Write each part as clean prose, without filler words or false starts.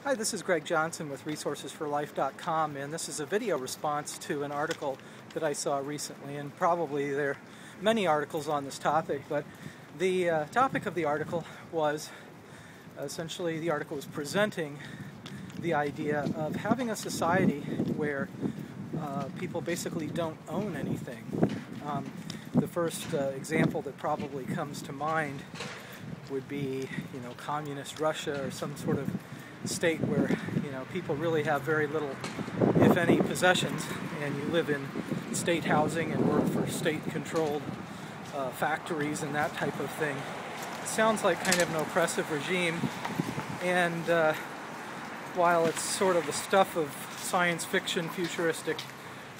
Hi, this is Greg Johnson with resourcesforlife.com, and this is a video response to an article that I saw recently, and probably there are many articles on this topic, but the topic of the article was essentially the article was presenting the idea of having a society where people basically don't own anything. The first example that probably comes to mind would be, communist Russia or some sort of state where, people really have very little, if any, possessions, and you live in state housing and work for state-controlled factories and that type of thing. It sounds like kind of an oppressive regime, and while it's sort of the stuff of science fiction, futuristic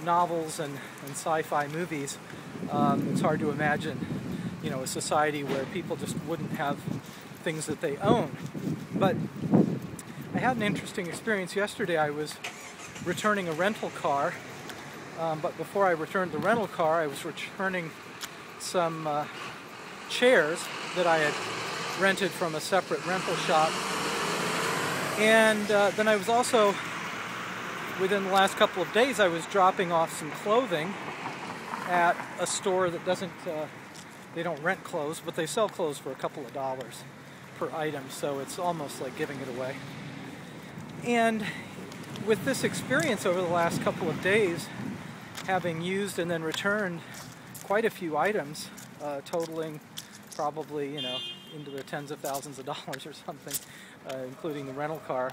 novels and sci-fi movies, it's hard to imagine, a society where people just wouldn't have things that they own. But I had an interesting experience yesterday. I was returning a rental car, but before I returned the rental car, I was returning some chairs that I had rented from a separate rental shop. And then I was also, within the last couple of days, I was dropping off some clothing at a store that doesn't, they don't rent clothes, but they sell clothes for a couple of dollars per item, so it's almost like giving it away. And with this experience over the last couple of days, having used and then returned quite a few items, totaling probably, into the tens of thousands of dollars or something, including the rental car,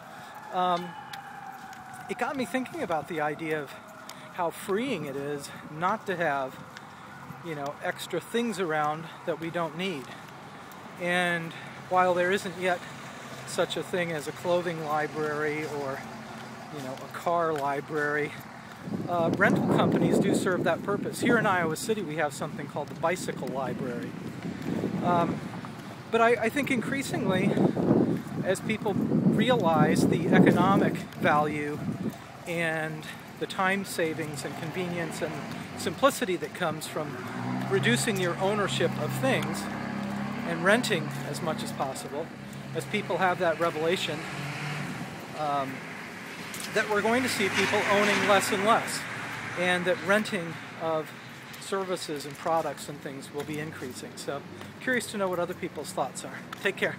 it got me thinking about the idea of how freeing it is not to have, extra things around that we don't need. And while there isn't yet such a thing as a clothing library or, a car library, rental companies do serve that purpose. Here in Iowa City we have something called the bicycle library. But I think increasingly, as people realize the economic value and the time savings and convenience and simplicity that comes from reducing your ownership of things and renting as much as possible, as people have that revelation, that we're going to see people owning less and less, and that renting of services and products and things will be increasing. So, curious to know what other people's thoughts are. Take care.